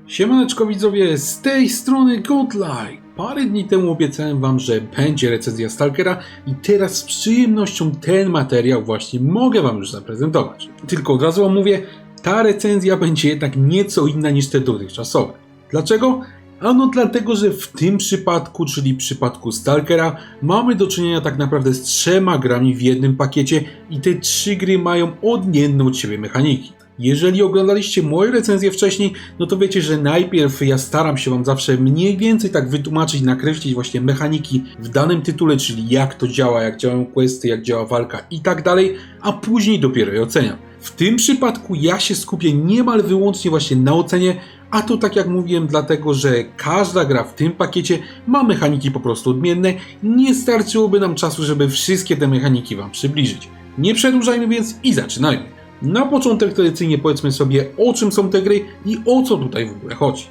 Siemaneczko widzowie, z tej strony Godlike. Parę dni temu obiecałem wam, że będzie recenzja Stalkera i teraz z przyjemnością ten materiał właśnie mogę wam już zaprezentować. Tylko od razu wam mówię, ta recenzja będzie jednak nieco inna niż te dotychczasowe. Dlaczego? Ano dlatego, że w tym przypadku, czyli w przypadku Stalkera, mamy do czynienia tak naprawdę z 3 grami w jednym pakiecie i te 3 gry mają odmienne od siebie mechaniki. Jeżeli oglądaliście moje recenzje wcześniej, no to wiecie, że najpierw ja staram się wam zawsze mniej więcej tak wytłumaczyć, nakreślić właśnie mechaniki w danym tytule, czyli jak to działa, jak działają questy, jak działa walka i tak dalej, a później dopiero je oceniam. W tym przypadku ja się skupię niemal wyłącznie właśnie na ocenie, a to tak jak mówiłem dlatego, że każda gra w tym pakiecie ma mechaniki po prostu odmienne, nie starczyłoby nam czasu, żeby wszystkie te mechaniki wam przybliżyć. Nie przedłużajmy więc i zaczynajmy. Na początek tradycyjnie powiedzmy sobie, o czym są te gry i o co tutaj w ogóle chodzi.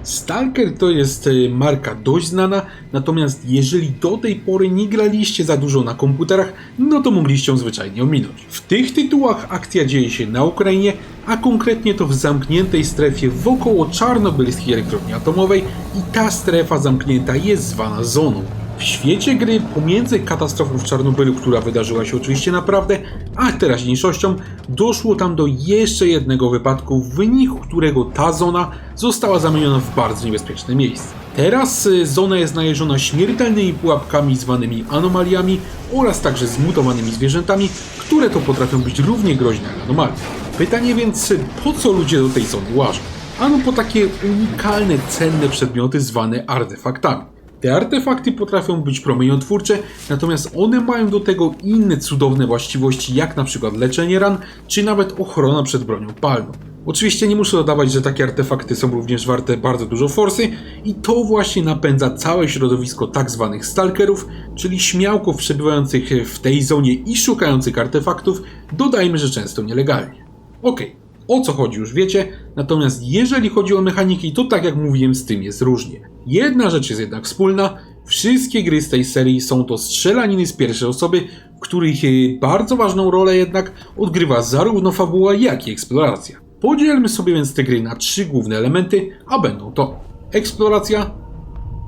Stalker to jest marka dość znana, natomiast jeżeli do tej pory nie graliście za dużo na komputerach, no to mogliście ją zwyczajnie ominąć. W tych tytułach akcja dzieje się na Ukrainie, a konkretnie to w zamkniętej strefie wokoło czarnobylskiej elektrowni atomowej i ta strefa zamknięta jest zwana zoną. W świecie gry pomiędzy katastrofą w Czarnobylu, która wydarzyła się oczywiście naprawdę, a teraźniejszością, doszło tam do jeszcze jednego wypadku, w wyniku którego ta zona została zamieniona w bardzo niebezpieczne miejsce. Teraz zona jest najeżona śmiertelnymi pułapkami zwanymi anomaliami oraz także zmutowanymi zwierzętami, które to potrafią być równie groźne jak anomalie. Pytanie więc, po co ludzie do tej zony łażą? Ano po takie unikalne, cenne przedmioty zwane artefaktami. Te artefakty potrafią być promieniotwórcze, natomiast one mają do tego inne cudowne właściwości, jak na przykład leczenie ran, czy nawet ochrona przed bronią palną. Oczywiście nie muszę dodawać, że takie artefakty są również warte bardzo dużo forsy i to właśnie napędza całe środowisko tak zwanych stalkerów, czyli śmiałków przebywających w tej zonie i szukających artefaktów, dodajmy, że często nielegalnie. Okej. O co chodzi już wiecie, natomiast jeżeli chodzi o mechaniki, to tak jak mówiłem, z tym jest różnie. Jedna rzecz jest jednak wspólna, wszystkie gry z tej serii są to strzelaniny z pierwszej osoby, w których bardzo ważną rolę jednak odgrywa zarówno fabuła, jak i eksploracja. Podzielmy sobie więc te gry na 3 główne elementy, a będą to eksploracja,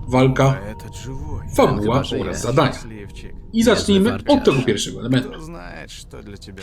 walka, fabuła oraz zadania. I zacznijmy od tego pierwszego elementu.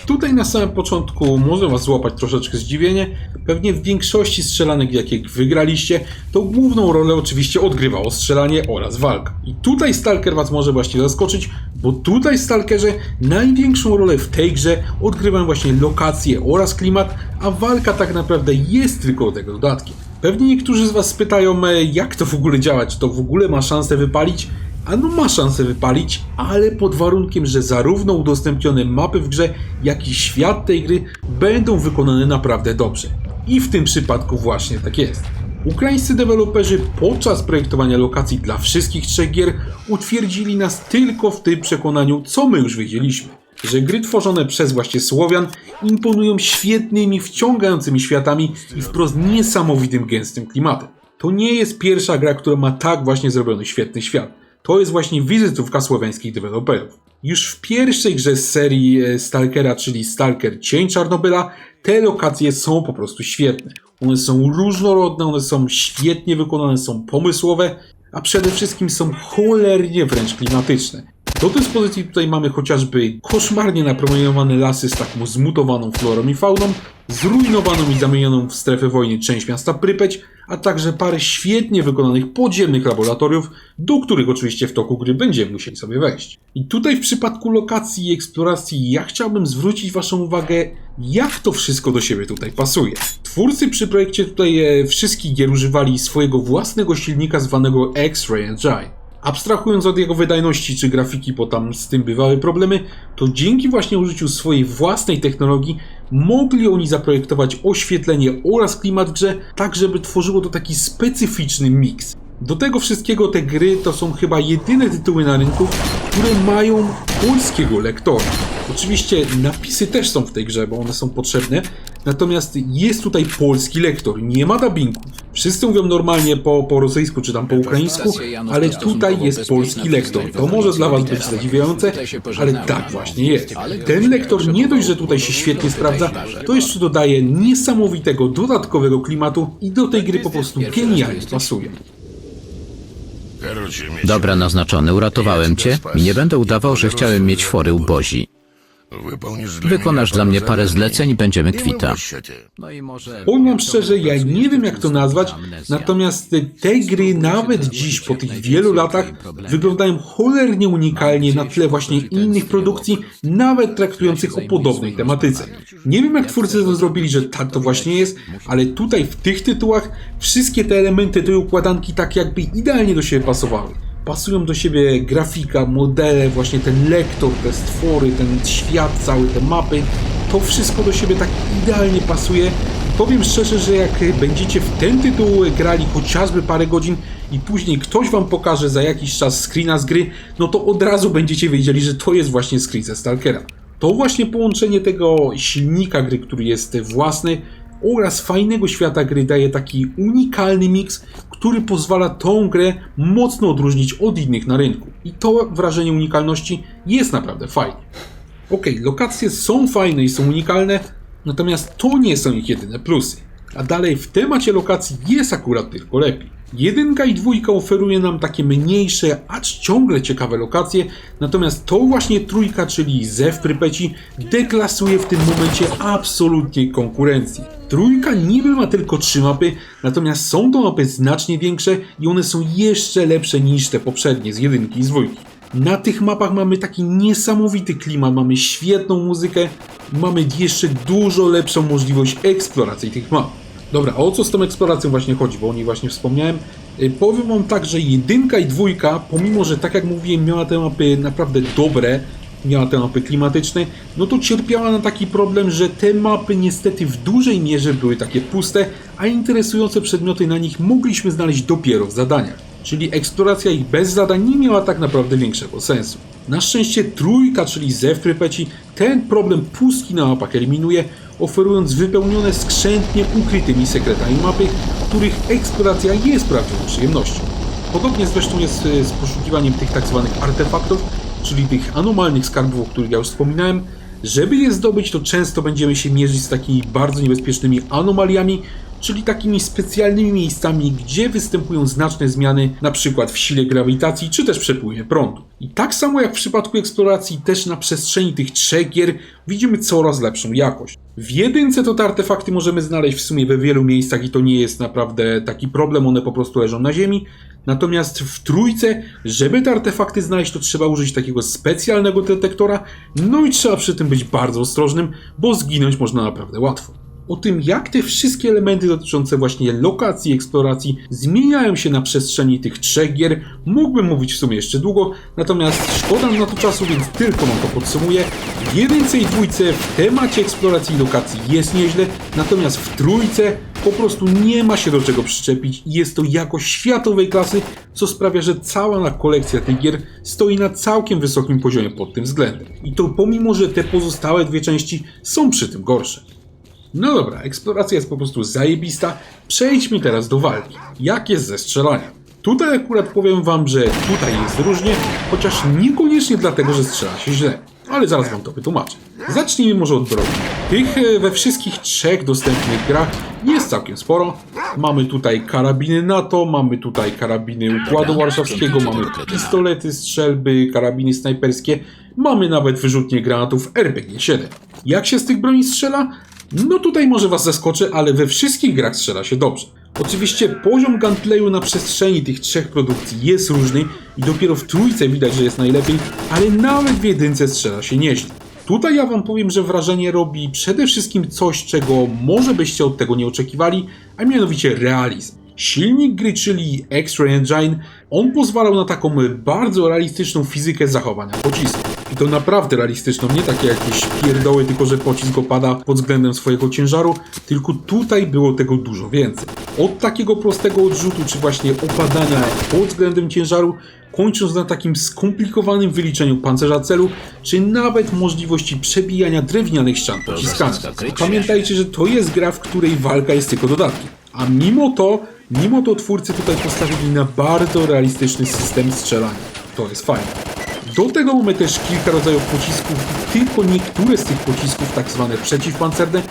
Tutaj na samym początku może was złapać troszeczkę zdziwienie. Pewnie w większości strzelanek, jakie wygraliście, to główną rolę oczywiście odgrywało strzelanie oraz walka. I tutaj Stalker was może właśnie zaskoczyć, bo tutaj w Stalkerze największą rolę w tej grze odgrywają właśnie lokacje oraz klimat, a walka tak naprawdę jest tylko tego dodatkiem. Pewnie niektórzy z was spytają, jak to w ogóle działa, czy to w ogóle ma szansę wypalić? Ano ma szansę wypalić, ale pod warunkiem, że zarówno udostępnione mapy w grze, jak i świat tej gry będą wykonane naprawdę dobrze. I w tym przypadku właśnie tak jest. Ukraińscy deweloperzy podczas projektowania lokacji dla wszystkich 3 gier utwierdzili nas tylko w tym przekonaniu, co my już wiedzieliśmy. Że gry tworzone przez właśnie Słowian imponują świetnymi, wciągającymi światami i wprost niesamowitym, gęstym klimatem. To nie jest pierwsza gra, która ma tak właśnie zrobiony świetny świat. To jest właśnie wizytówka słowiańskich deweloperów. Już w pierwszej grze z serii Stalkera, czyli Stalker Cień Czarnobyla, te lokacje są po prostu świetne. One są różnorodne, one są świetnie wykonane, są pomysłowe, a przede wszystkim są cholernie wręcz klimatyczne. Do dyspozycji tutaj mamy chociażby koszmarnie napromieniowane lasy z taką zmutowaną florą i fauną, zrujnowaną i zamienioną w strefę wojny część miasta Prypeć, a także parę świetnie wykonanych podziemnych laboratoriów, do których oczywiście w toku gry będziemy musieli sobie wejść. I tutaj w przypadku lokacji i eksploracji ja chciałbym zwrócić waszą uwagę, jak to wszystko do siebie tutaj pasuje. Twórcy przy projekcie tutaj wszystkich gier używali swojego własnego silnika zwanego X-Ray Engine. Abstrahując od jego wydajności czy grafiki, bo tam z tym bywały problemy, to dzięki właśnie użyciu swojej własnej technologii mogli oni zaprojektować oświetlenie oraz klimat w grze, tak żeby tworzyło to taki specyficzny miks. Do tego wszystkiego te gry to są chyba jedyne tytuły na rynku, które mają polskiego lektora. Oczywiście napisy też są w tej grze, bo one są potrzebne, natomiast jest tutaj polski lektor, nie ma dubbingu. Wszyscy mówią normalnie po rosyjsku czy tam po ukraińsku, ale tutaj jest polski lektor. To może dla was być zadziwiające, ale tak właśnie jest. Ten lektor nie dość, że tutaj się świetnie sprawdza, to jeszcze dodaje niesamowitego, dodatkowego klimatu i do tej gry po prostu genialnie pasuje. Dobra, naznaczony, uratowałem cię i nie będę udawał, że chciałem mieć fory u Bozi. Wykonasz dla mnie parę zleceń i będziemy kwita. No i może... Powiem wam szczerze, ja nie wiem jak to nazwać, natomiast te gry nawet dziś, po tych wielu latach, wyglądają cholernie unikalnie na tle właśnie innych produkcji, nawet traktujących o podobnej tematyce. Nie wiem jak twórcy to zrobili, że tak to właśnie jest, ale tutaj w tych tytułach wszystkie te elementy tej układanki tak jakby idealnie do siebie pasowały. Pasują do siebie grafika, modele, właśnie ten lektor, te stwory, ten świat cały, te mapy. To wszystko do siebie tak idealnie pasuje. Powiem szczerze, że jak będziecie w ten tytuł grali chociażby parę godzin i później ktoś wam pokaże za jakiś czas screena z gry, no to od razu będziecie wiedzieli, że to jest właśnie screen ze Stalkera. To właśnie połączenie tego silnika gry, który jest własny, oraz fajnego świata gry daje taki unikalny miks, który pozwala tą grę mocno odróżnić od innych na rynku. I to wrażenie unikalności jest naprawdę fajne. Okej, lokacje są fajne i są unikalne, natomiast to nie są ich jedyne plusy. A dalej w temacie lokacji jest akurat tylko lepiej. 1 i 2 oferuje nam takie mniejsze, acz ciągle ciekawe lokacje, natomiast to właśnie 3, czyli Zew Prypeci, deklasuje w tym momencie absolutnie konkurencji. 3 niby ma tylko 3 mapy, natomiast są to mapy znacznie większe i one są jeszcze lepsze niż te poprzednie z 1 i z 2. Na tych mapach mamy taki niesamowity klimat, mamy świetną muzykę, mamy jeszcze dużo lepszą możliwość eksploracji tych map. Dobra, a o co z tą eksploracją właśnie chodzi, bo o niej właśnie wspomniałem. Powiem wam tak, że 1 i 2, pomimo że tak jak mówiłem, miała te mapy naprawdę dobre, miała te mapy klimatyczne, no to cierpiała na taki problem, że te mapy niestety w dużej mierze były takie puste, a interesujące przedmioty na nich mogliśmy znaleźć dopiero w zadaniach. Czyli eksploracja ich bez zadań nie miała tak naprawdę większego sensu. Na szczęście 3, czyli Zew Prypeci, ten problem pustki na mapach eliminuje, oferując wypełnione skrzętnie ukrytymi sekretami mapy, których eksploracja jest prawdziwą przyjemnością. Podobnie zresztą jest z poszukiwaniem tych tak zwanych artefaktów, czyli tych anomalnych skarbów, o których ja już wspominałem. Żeby je zdobyć, to często będziemy się mierzyć z takimi bardzo niebezpiecznymi anomaliami, czyli takimi specjalnymi miejscami, gdzie występują znaczne zmiany, np. w sile grawitacji, czy też przepływie prądu. I tak samo jak w przypadku eksploracji, też na przestrzeni tych 3 gier widzimy coraz lepszą jakość. W 1 to te artefakty możemy znaleźć w sumie we wielu miejscach i to nie jest naprawdę taki problem, one po prostu leżą na ziemi. Natomiast w 3, żeby te artefakty znaleźć, to trzeba użyć takiego specjalnego detektora, no i trzeba przy tym być bardzo ostrożnym, bo zginąć można naprawdę łatwo. O tym, jak te wszystkie elementy dotyczące właśnie lokacji i eksploracji zmieniają się na przestrzeni tych 3 gier, mógłbym mówić w sumie jeszcze długo, natomiast szkoda na to czasu, więc tylko wam to podsumuję. W 1 i 2 w temacie eksploracji i lokacji jest nieźle, natomiast w 3 po prostu nie ma się do czego przyczepić i jest to jakość światowej klasy, co sprawia, że cała kolekcja tych gier stoi na całkiem wysokim poziomie pod tym względem. I to pomimo, że te pozostałe 2 części są przy tym gorsze. No dobra, eksploracja jest po prostu zajebista. Przejdźmy teraz do walki. Jak jest ze strzelaniem? Tutaj akurat powiem wam, że tutaj jest różnie, chociaż niekoniecznie dlatego, że strzela się źle. Ale zaraz wam to wytłumaczę. Zacznijmy może od broni. Tych we wszystkich 3 dostępnych grach jest całkiem sporo. Mamy tutaj karabiny NATO, mamy tutaj karabiny Układu Warszawskiego, mamy pistolety, strzelby, karabiny snajperskie, mamy nawet wyrzutnie granatów RPG-7. Jak się z tych broni strzela? No tutaj może was zaskoczy, ale we wszystkich grach strzela się dobrze. Oczywiście poziom gunplayu na przestrzeni tych 3 produkcji jest różny i dopiero w 3 widać, że jest najlepiej, ale nawet w 1 strzela się nieźle. Tutaj ja wam powiem, że wrażenie robi przede wszystkim coś, czego może byście od tego nie oczekiwali, a mianowicie realizm. Silnik gry, czyli X-Ray Engine, on pozwalał na taką bardzo realistyczną fizykę zachowania pocisku. I to naprawdę realistyczną, nie takie jakieś pierdoły, tylko że pocisk opada pod względem swojego ciężaru, tylko tutaj było tego dużo więcej. Od takiego prostego odrzutu, czy właśnie opadania pod względem ciężaru, kończąc na takim skomplikowanym wyliczeniu pancerza celu, czy nawet możliwości przebijania drewnianych ścian pociskami. Pamiętajcie, że to jest gra, w której walka jest tylko dodatkiem. A mimo to Mimo to twórcy tutaj postawili na bardzo realistyczny system strzelania. To jest fajne. Do tego mamy też kilka rodzajów pocisków i tylko niektóre z tych pocisków, tak zwane przeciwpancerne,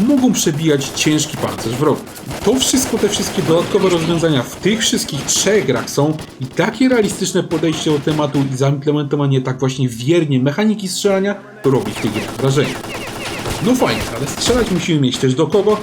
mogą przebijać ciężki pancerz wroga. To wszystko, te wszystkie dodatkowe rozwiązania w tych wszystkich 3 grach są i takie realistyczne podejście do tematu i zaimplementowanie tak właśnie wiernie mechaniki strzelania, to robi w tej grze wrażenie. No fajnie, ale strzelać musimy mieć też do kogo,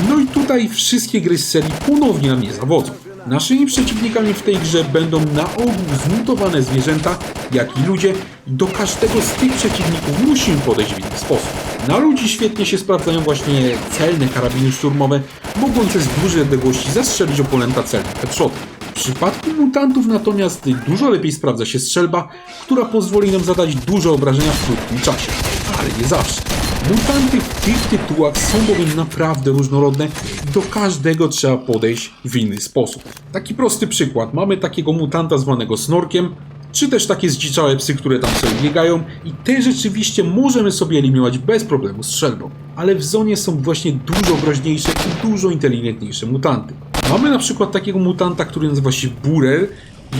no i tutaj wszystkie gry z serii ponownie nam nie zawodzą. Naszymi przeciwnikami w tej grze będą na ogół zmutowane zwierzęta, jak i ludzie i do każdego z tych przeciwników musimy podejść w inny sposób. Na ludzi świetnie się sprawdzają właśnie celne karabiny szturmowe, mogące z dużej odległości zastrzelić oponenta celnym headshotem. W przypadku mutantów natomiast dużo lepiej sprawdza się strzelba, która pozwoli nam zadać duże obrażenia w krótkim czasie, ale nie zawsze. Mutanty w tych tytułach są bowiem naprawdę różnorodne i do każdego trzeba podejść w inny sposób. Taki prosty przykład. Mamy takiego mutanta zwanego Snorkiem, czy też takie zdziczałe psy, które tam sobie biegają i te rzeczywiście możemy sobie eliminować bez problemu strzelbą. Ale w zonie są właśnie dużo groźniejsze i dużo inteligentniejsze mutanty. Mamy na przykład takiego mutanta, który nazywa się Burer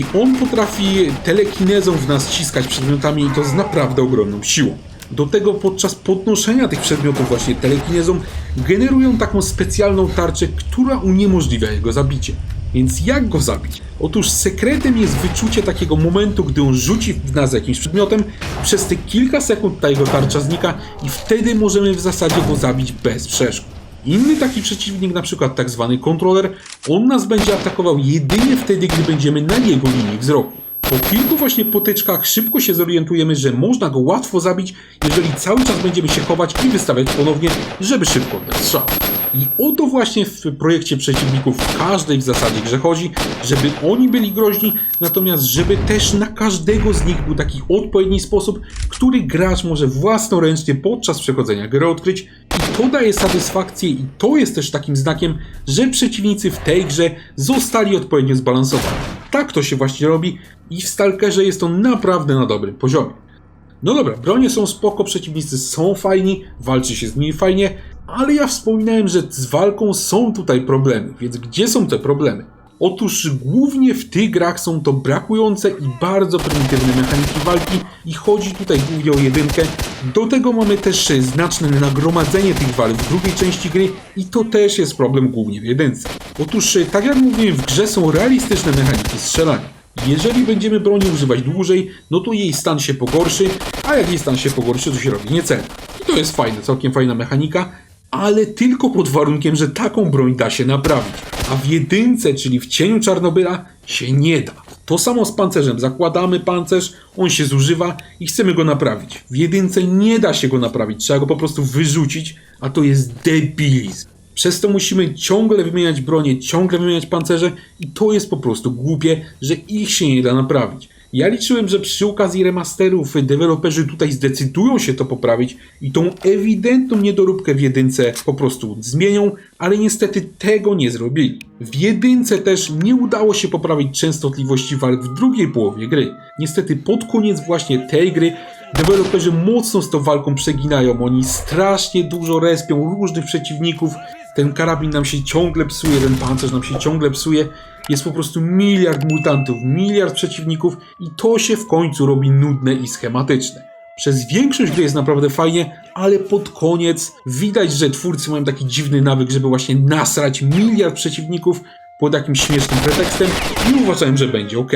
i on potrafi telekinezą w nas ściskać przedmiotami i to z naprawdę ogromną siłą. Do tego podczas podnoszenia tych przedmiotów właśnie telekinezą generują taką specjalną tarczę, która uniemożliwia jego zabicie. Więc jak go zabić? Otóż sekretem jest wyczucie takiego momentu, gdy on rzuci w nas jakimś przedmiotem, przez te kilka sekund ta jego tarcza znika i wtedy możemy w zasadzie go zabić bez przeszkód. Inny taki przeciwnik, na przykład tak zwany kontroler, on nas będzie atakował jedynie wtedy, gdy będziemy na jego linii wzroku. Po kilku właśnie potyczkach szybko się zorientujemy, że można go łatwo zabić, jeżeli cały czas będziemy się chować i wystawiać ponownie, żeby szybko oddać strzał. I o to właśnie w projekcie przeciwników w każdej w zasadzie grze chodzi, żeby oni byli groźni, natomiast żeby też na każdego z nich był taki odpowiedni sposób, który gracz może własnoręcznie podczas przechodzenia gry odkryć i to daje satysfakcję i to jest też takim znakiem, że przeciwnicy w tej grze zostali odpowiednio zbalansowani. Tak to się właśnie robi i w Stalkerze jest to naprawdę na dobrym poziomie. No dobra, bronie są spoko, przeciwnicy są fajni, walczy się z nimi fajnie, ale ja wspominałem, że z walką są tutaj problemy, więc gdzie są te problemy? Otóż głównie w tych grach są to brakujące i bardzo prymitywne mechaniki walki i chodzi tutaj głównie o jedynkę. Do tego mamy też znaczne nagromadzenie tych walk w drugiej części gry i to też jest problem głównie w jedynce. Otóż tak jak mówiłem, w grze są realistyczne mechaniki strzelania. Jeżeli będziemy broni używać dłużej, no to jej stan się pogorszy, a jak jej stan się pogorszy, to się robi niecelny. I to jest fajne, całkiem fajna mechanika, ale tylko pod warunkiem, że taką broń da się naprawić. A w jedynce, czyli w Cieniu Czarnobyla, się nie da. To samo z pancerzem. Zakładamy pancerz, on się zużywa i chcemy go naprawić. W jedynce nie da się go naprawić, trzeba go po prostu wyrzucić, a to jest debilizm. Przez to musimy ciągle wymieniać bronię, ciągle wymieniać pancerze i to jest po prostu głupie, że ich się nie da naprawić. Ja liczyłem, że przy okazji remasterów deweloperzy tutaj zdecydują się to poprawić i tą ewidentną niedoróbkę w jedynce po prostu zmienią, ale niestety tego nie zrobili. W jedynce też nie udało się poprawić częstotliwości walk w drugiej połowie gry. Niestety pod koniec właśnie tej gry deweloperzy mocno z tą walką przeginają, oni strasznie dużo respią różnych przeciwników, ten karabin nam się ciągle psuje, ten pancerz nam się ciągle psuje, jest po prostu miliard mutantów, miliard przeciwników i to się w końcu robi nudne i schematyczne. Przez większość gry jest naprawdę fajnie, ale pod koniec widać, że twórcy mają taki dziwny nawyk, żeby właśnie nasrać miliard przeciwników pod jakimś śmiesznym pretekstem i uważałem, że będzie ok.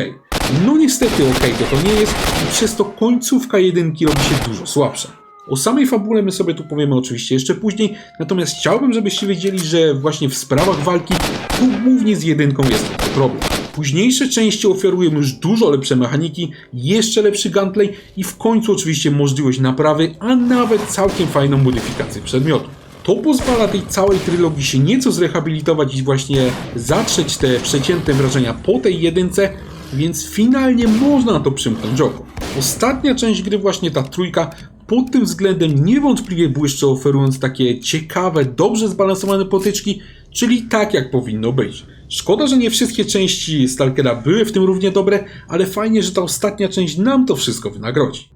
No niestety ok to nie jest i przez to końcówka jedynki robi się dużo słabsza. O samej fabule my sobie tu powiemy oczywiście jeszcze później, natomiast chciałbym, żebyście wiedzieli, że właśnie w sprawach walki tu głównie z jedynką jest ten problem. Późniejsze części oferują już dużo lepsze mechaniki, jeszcze lepszy gunplay i w końcu oczywiście możliwość naprawy, a nawet całkiem fajną modyfikację przedmiotu. To pozwala tej całej trylogii się nieco zrehabilitować i właśnie zatrzeć te przeciętne wrażenia po tej jedynce, więc finalnie można na to przymknąć oko. Ostatnia część gry, właśnie ta trójka, pod tym względem niewątpliwie błyszczy, oferując takie ciekawe, dobrze zbalansowane potyczki, czyli tak jak powinno być. Szkoda, że nie wszystkie części Stalkera były w tym równie dobre, ale fajnie, że ta ostatnia część nam to wszystko wynagrodzi.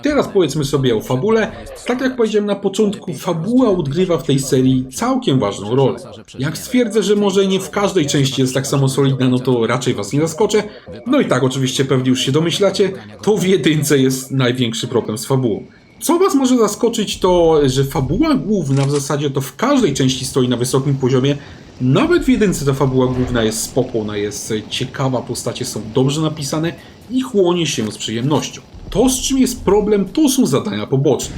Teraz powiedzmy sobie o fabule. Tak jak powiedziałem na początku, fabuła odgrywa w tej serii całkiem ważną rolę. Jak stwierdzę, że może nie w każdej części jest tak samo solidna, no to raczej was nie zaskoczę. No i tak, oczywiście pewnie już się domyślacie, to w jedynce jest największy problem z fabułą. Co was może zaskoczyć, to że fabuła główna w zasadzie to w każdej części stoi na wysokim poziomie. Nawet w jedynce ta fabuła główna jest spoko, ona jest ciekawa, postacie są dobrze napisane i chłonie się z przyjemnością. To, z czym jest problem, to są zadania poboczne.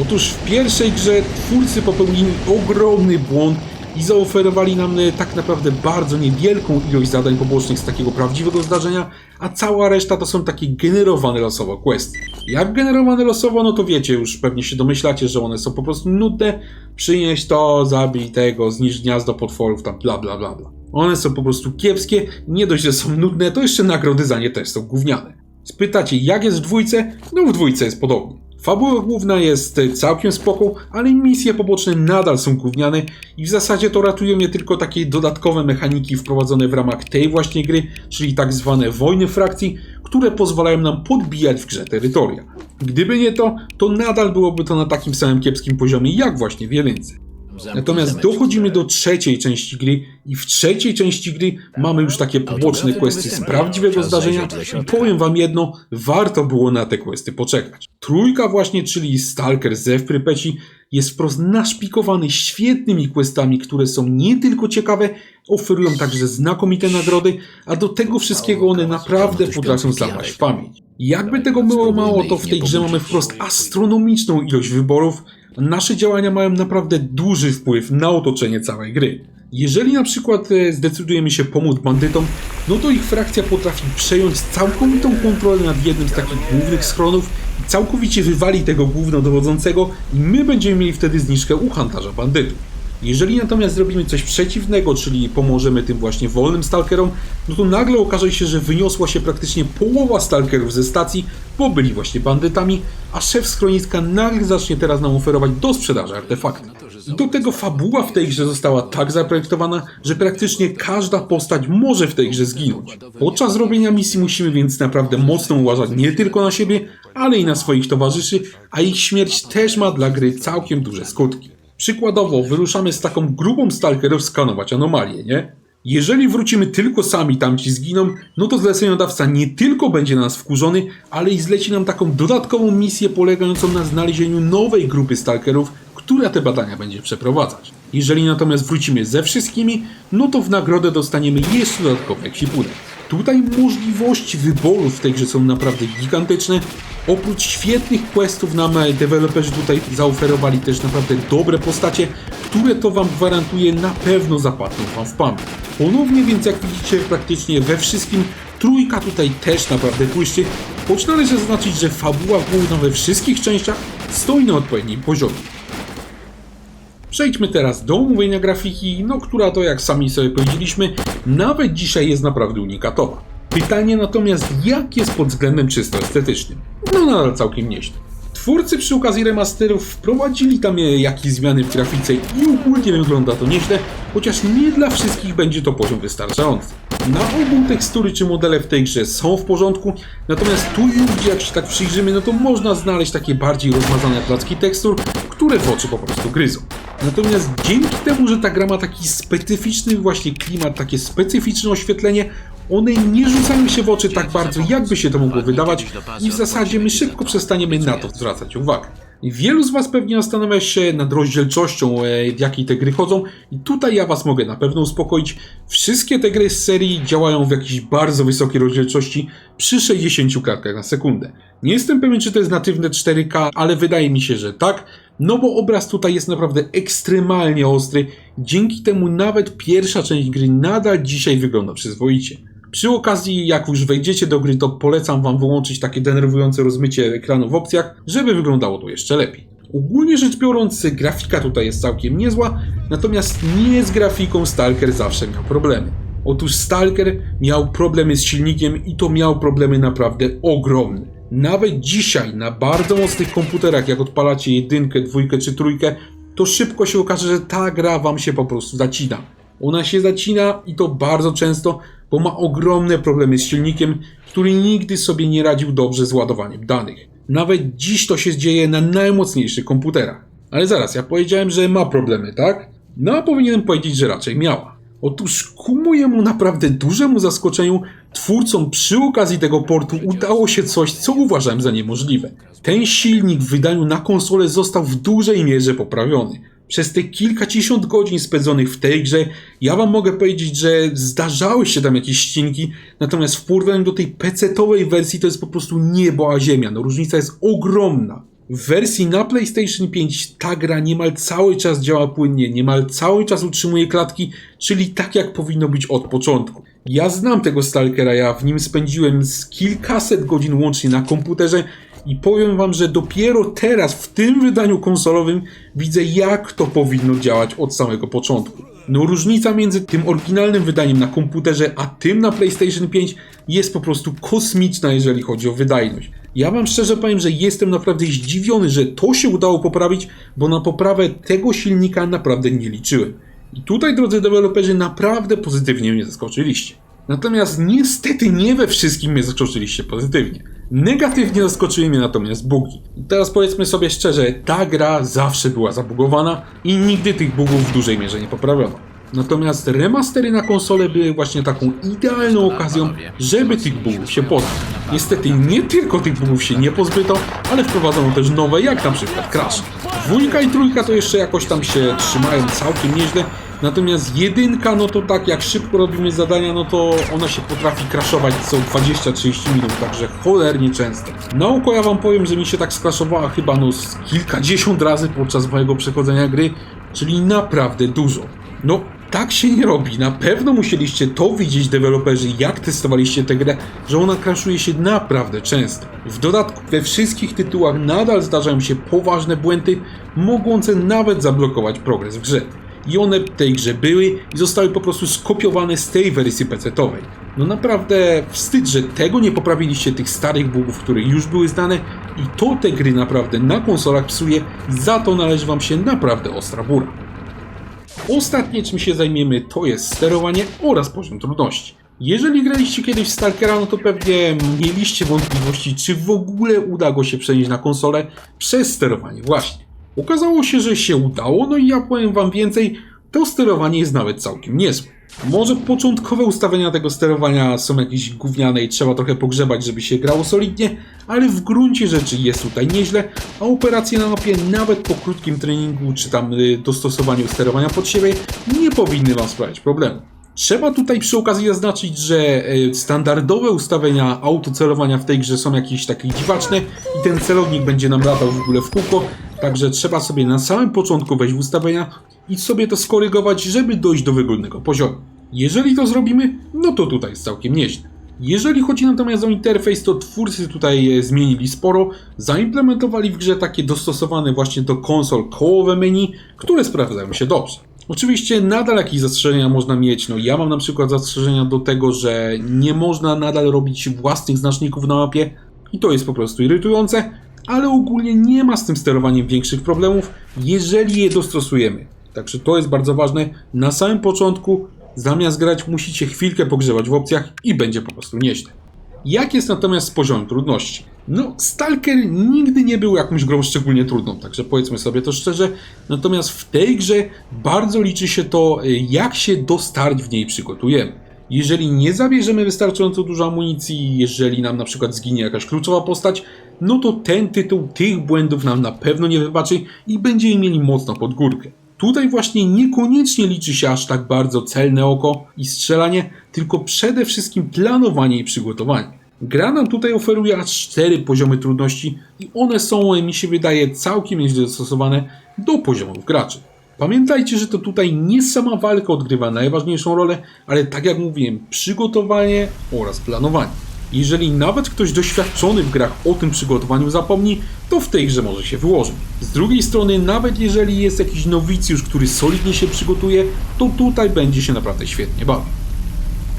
Otóż w pierwszej grze twórcy popełnili ogromny błąd i zaoferowali nam tak naprawdę bardzo niewielką ilość zadań pobocznych z takiego prawdziwego zdarzenia, a cała reszta to są takie generowane losowo questy. Jak generowane losowo, no to wiecie, już pewnie się domyślacie, że one są po prostu nudne. Przynieś to, zabij tego, zniszcz gniazdo potworów, tam bla bla bla bla. One są po prostu kiepskie, nie dość, że są nudne, to jeszcze nagrody za nie też są gówniane. Spytacie, jak jest w dwójce? No w dwójce jest podobnie. Fabuła główna jest całkiem spoko, ale misje poboczne nadal są gówniane i w zasadzie to ratują je tylko takie dodatkowe mechaniki wprowadzone w ramach tej właśnie gry, czyli tak zwane wojny frakcji, które pozwalają nam podbijać w grze terytoria. Gdyby nie to, to nadal byłoby to na takim samym kiepskim poziomie jak właśnie w jedynce. Natomiast dochodzimy do trzeciej części gry i w trzeciej części gry mamy już takie poboczne questy z prawdziwego zdarzenia i powiem wam jedno, warto było na te questy poczekać. Trójka właśnie, czyli Stalker Ze w Prypeci, jest wprost naszpikowany świetnymi questami, które są nie tylko ciekawe, oferują także znakomite nagrody, a do tego wszystkiego one naprawdę potrafią zapaść w pamięć. Jakby tego było mało, to w tej grze mamy wprost astronomiczną ilość wyborów. Nasze działania mają naprawdę duży wpływ na otoczenie całej gry. Jeżeli na przykład zdecydujemy się pomóc bandytom, no to ich frakcja potrafi przejąć całkowitą kontrolę nad jednym z takich głównych schronów i całkowicie wywali tego głównodowodzącego i my będziemy mieli wtedy zniżkę u handlarza bandytów. Jeżeli natomiast zrobimy coś przeciwnego, czyli pomożemy tym właśnie wolnym stalkerom, no to nagle okaże się, że wyniosła się praktycznie połowa stalkerów ze stacji, bo byli właśnie bandytami, a szef schroniska nagle zacznie teraz nam oferować do sprzedaży artefakty. I do tego fabuła w tej grze została tak zaprojektowana, że praktycznie każda postać może w tej grze zginąć. Podczas robienia misji musimy więc naprawdę mocno uważać nie tylko na siebie, ale i na swoich towarzyszy, a ich śmierć też ma dla gry całkiem duże skutki. Przykładowo, wyruszamy z taką grupą stalkerów skanować anomalie, nie? Jeżeli wrócimy tylko sami, tamci zginą, no to zleceniodawca nie tylko będzie na nas wkurzony, ale i zleci nam taką dodatkową misję polegającą na znalezieniu nowej grupy stalkerów, która te badania będzie przeprowadzać. Jeżeli natomiast wrócimy ze wszystkimi, no to w nagrodę dostaniemy jeszcze dodatkowy ekwipunek. Tutaj możliwości wyboru w tej grze są naprawdę gigantyczne. Oprócz świetnych questów nam deweloperzy tutaj zaoferowali też naprawdę dobre postacie, które to wam gwarantuje na pewno zapadną wam w pamięć. Ponownie więc jak widzicie praktycznie we wszystkim trójka tutaj też naprawdę błyszczy, choć należy zaznaczyć, że fabuła główna we wszystkich częściach stoi na odpowiednim poziomie. Przejdźmy teraz do omówienia grafiki, no która to jak sami sobie powiedzieliśmy, nawet dzisiaj jest naprawdę unikatowa. Pytanie natomiast, jak jest pod względem czysto estetycznym? No nadal całkiem nieźle. Twórcy przy okazji remasterów wprowadzili tam jakieś zmiany w grafice i ogólnie wygląda to nieźle, chociaż nie dla wszystkich będzie to poziom wystarczający. Na ogół tekstury czy modele w tej grze są w porządku, natomiast tu i ówdzie jak się tak przyjrzymy, no to można znaleźć takie bardziej rozmazane placki tekstur, które w oczy po prostu gryzą. Natomiast dzięki temu, że ta gra ma taki specyficzny właśnie klimat, takie specyficzne oświetlenie, one nie rzucają się w oczy tak bardzo, jakby się to mogło wydawać i w zasadzie my szybko przestaniemy na to zwracać uwagę. Wielu z was pewnie zastanawia się nad rozdzielczością, w jakiej te gry chodzą i tutaj ja was mogę na pewno uspokoić. Wszystkie te gry z serii działają w jakiejś bardzo wysokiej rozdzielczości przy 60 klatkach na sekundę. Nie jestem pewien, czy to jest natywne 4K, ale wydaje mi się, że tak, no bo obraz tutaj jest naprawdę ekstremalnie ostry, dzięki temu nawet pierwsza część gry nadal dzisiaj wygląda przyzwoicie. Przy okazji, jak już wejdziecie do gry, to polecam wam wyłączyć takie denerwujące rozmycie ekranu w opcjach, żeby wyglądało to jeszcze lepiej. Ogólnie rzecz biorąc, grafika tutaj jest całkiem niezła, natomiast nie z grafiką Stalker zawsze miał problemy. Otóż Stalker miał problemy z silnikiem i to miał problemy naprawdę ogromne. Nawet dzisiaj na bardzo mocnych komputerach, jak odpalacie jedynkę, dwójkę czy trójkę, to szybko się okaże, że ta gra wam się po prostu zacina. Ona się zacina i to bardzo często, bo ma ogromne problemy z silnikiem, który nigdy sobie nie radził dobrze z ładowaniem danych. Nawet dziś to się dzieje na najmocniejszych komputerach. Ale zaraz, ja powiedziałem, że ma problemy, tak? No a powinienem powiedzieć, że raczej miała. Otóż ku mojemu naprawdę dużemu zaskoczeniu twórcom przy okazji tego portu udało się coś, co uważałem za niemożliwe. Ten silnik w wydaniu na konsolę został w dużej mierze poprawiony. Przez te kilkadziesiąt godzin spędzonych w tej grze, ja wam mogę powiedzieć, że zdarzały się tam jakieś ścinki, natomiast w porównaniu do tej PC-towej wersji to jest po prostu niebo a ziemia, no różnica jest ogromna. W wersji na PlayStation 5 ta gra niemal cały czas działa płynnie, niemal cały czas utrzymuje klatki, czyli tak jak powinno być od początku. Ja znam tego Stalkera, ja w nim spędziłem z kilkaset godzin łącznie na komputerze i powiem wam, że dopiero teraz w tym wydaniu konsolowym widzę, jak to powinno działać od samego początku. No różnica między tym oryginalnym wydaniem na komputerze a tym na PlayStation 5 jest po prostu kosmiczna, jeżeli chodzi o wydajność. Ja wam szczerze powiem, że jestem naprawdę zdziwiony, że to się udało poprawić, bo na poprawę tego silnika naprawdę nie liczyłem. I tutaj, drodzy deweloperzy, naprawdę pozytywnie mnie zaskoczyliście. Natomiast niestety nie we wszystkim mnie zaskoczyliście pozytywnie. Negatywnie zaskoczyły mnie natomiast bugi. I teraz powiedzmy sobie szczerze, ta gra zawsze była zabugowana i nigdy tych bugów w dużej mierze nie poprawiono. Natomiast remastery na konsolę były właśnie taką idealną okazją, żeby tych bugów się pozbyć. Niestety nie tylko tych bugów się nie pozbyto, ale wprowadzono też nowe, jak na przykład Crash. Dwójka i trójka to jeszcze jakoś tam się trzymają całkiem nieźle, natomiast jedynka, no to tak jak szybko robimy zadania, no to ona się potrafi crashować co 20-30 minut, także cholernie często. Na oko ja wam powiem, że mi się tak skraszowała chyba no z kilkadziesiąt razy podczas mojego przechodzenia gry, czyli naprawdę dużo. No, tak się nie robi. Na pewno musieliście to widzieć, deweloperzy, jak testowaliście tę grę, że ona crashuje się naprawdę często. W dodatku we wszystkich tytułach nadal zdarzają się poważne błędy, mogące nawet zablokować progres w grze. I one w tej grze były i zostały po prostu skopiowane z tej wersji PC-towej. No naprawdę wstyd, że tego nie poprawiliście, tych starych bugów, które już były znane, i to te gry naprawdę na konsolach psuje i za to należy wam się naprawdę ostra bura. Ostatnie, czym się zajmiemy, to jest sterowanie oraz poziom trudności. Jeżeli graliście kiedyś w Stalkera, no to pewnie mieliście wątpliwości, czy w ogóle uda go się przenieść na konsolę przez sterowanie właśnie. Okazało się, że się udało, no i ja powiem wam więcej, to sterowanie jest nawet całkiem niezłe. Może początkowe ustawienia tego sterowania są jakieś gówniane i trzeba trochę pogrzebać, żeby się grało solidnie, ale w gruncie rzeczy jest tutaj nieźle, a operacje na mapie nawet po krótkim treningu czy tam dostosowaniu sterowania pod siebie nie powinny wam sprawiać problemu. Trzeba tutaj przy okazji zaznaczyć, że standardowe ustawienia autocelowania w tej grze są jakieś takie dziwaczne i ten celownik będzie nam latał w ogóle w kółko, także trzeba sobie na samym początku wejść w ustawienia i sobie to skorygować, żeby dojść do wygodnego poziomu. Jeżeli to zrobimy, no to tutaj jest całkiem nieźle. Jeżeli chodzi natomiast o interfejs, to twórcy tutaj zmienili sporo, zaimplementowali w grze takie dostosowane właśnie do konsol kołowe menu, które sprawdzają się dobrze. Oczywiście nadal jakieś zastrzeżenia można mieć, no ja mam na przykład zastrzeżenia do tego, że nie można nadal robić własnych znaczników na mapie i to jest po prostu irytujące, ale ogólnie nie ma z tym sterowaniem większych problemów, jeżeli je dostosujemy. Także to jest bardzo ważne, na samym początku zamiast grać musicie chwilkę pogrzebać w opcjach i będzie po prostu nieźle. Jak jest natomiast z poziomem trudności? No, Stalker nigdy nie był jakąś grą szczególnie trudną, także powiedzmy sobie to szczerze. Natomiast w tej grze bardzo liczy się to, jak się do start w niej przygotujemy. Jeżeli nie zabierzemy wystarczająco dużo amunicji, jeżeli nam na przykład zginie jakaś kluczowa postać, no to ten tytuł tych błędów nam na pewno nie wybaczy i będziemy mieli mocno pod górkę. Tutaj właśnie niekoniecznie liczy się aż tak bardzo celne oko i strzelanie, tylko przede wszystkim planowanie i przygotowanie. Gra nam tutaj oferuje aż 4 poziomy trudności i one są, mi się wydaje, całkiem nieźle dostosowane do poziomów graczy. Pamiętajcie, że to tutaj nie sama walka odgrywa najważniejszą rolę, ale tak jak mówiłem, przygotowanie oraz planowanie. Jeżeli nawet ktoś doświadczony w grach o tym przygotowaniu zapomni, to w tej grze może się wyłożyć. Z drugiej strony, nawet jeżeli jest jakiś nowicjusz, który solidnie się przygotuje, to tutaj będzie się naprawdę świetnie bawił.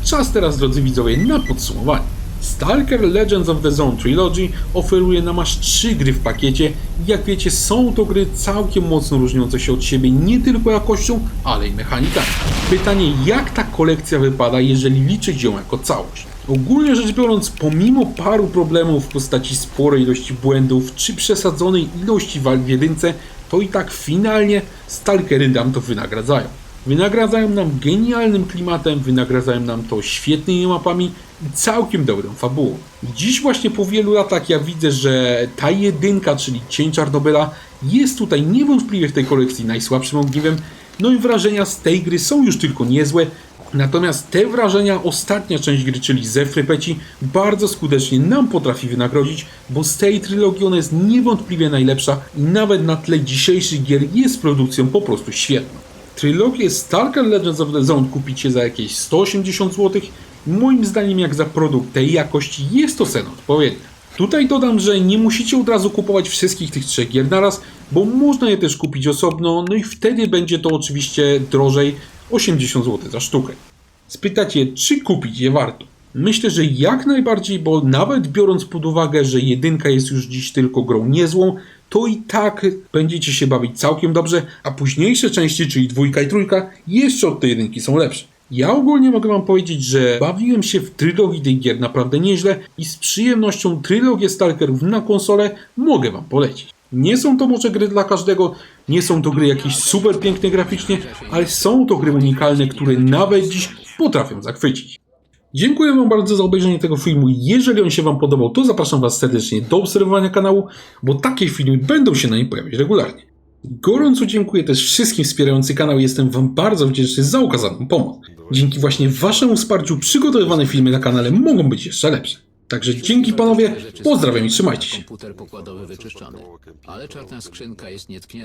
Czas teraz, drodzy widzowie, na podsumowanie. Stalker Legends of the Zone Trilogy oferuje nam aż 3 gry w pakiecie i jak wiecie, są to gry całkiem mocno różniące się od siebie nie tylko jakością, ale i mechanikami. Pytanie, jak ta kolekcja wypada, jeżeli liczyć ją jako całość. Ogólnie rzecz biorąc, pomimo paru problemów w postaci sporej ilości błędów czy przesadzonej ilości walk w jedynce, to i tak finalnie stalkery nam to wynagradzają. Wynagradzają nam genialnym klimatem, wynagradzają nam to świetnymi mapami i całkiem dobrą fabułą. Dziś właśnie po wielu latach ja widzę, że ta jedynka, czyli Cień Czarnobyla, jest tutaj niewątpliwie w tej kolekcji najsłabszym ogniwem, no i wrażenia z tej gry są już tylko niezłe, natomiast te wrażenia ostatnia część gry, czyli Ze Frypeci, bardzo skutecznie nam potrafi wynagrodzić, bo z tej trylogii ona jest niewątpliwie najlepsza i nawet na tle dzisiejszych gier jest produkcją po prostu świetną. Trylogię Stalker Legends of the Zone kupicie za jakieś 180 zł. Moim zdaniem jak za produkt tej jakości jest to cena odpowiednia. Tutaj dodam, że nie musicie od razu kupować wszystkich tych 3 gier naraz, bo można je też kupić osobno, no i wtedy będzie to oczywiście drożej, 80 zł za sztukę. Spytacie, czy kupić je warto? Myślę, że jak najbardziej, bo nawet biorąc pod uwagę, że jedynka jest już dziś tylko grą niezłą, to i tak będziecie się bawić całkiem dobrze, a późniejsze części, czyli 2 i 3, jeszcze od tej jedynki są lepsze. Ja ogólnie mogę wam powiedzieć, że bawiłem się w trylogii tych gier naprawdę nieźle i z przyjemnością trylogię Stalkerów na konsolę mogę wam polecić. Nie są to może gry dla każdego, nie są to gry jakieś super piękne graficznie, ale są to gry unikalne, które nawet dziś potrafią zachwycić. Dziękuję wam bardzo za obejrzenie tego filmu. Jeżeli on się wam podobał, to zapraszam was serdecznie do obserwowania kanału, bo takie filmy będą się na nim pojawiać regularnie. Gorąco dziękuję też wszystkim wspierającym kanał. Jestem wam bardzo wdzięczny za okazaną pomoc. Dzięki właśnie waszemu wsparciu przygotowywane filmy na kanale mogą być jeszcze lepsze. Także dzięki panowie, pozdrawiam i trzymajcie się. Komputer pokładowy wyczyszczony, ale czarna skrzynka jest nietknięta.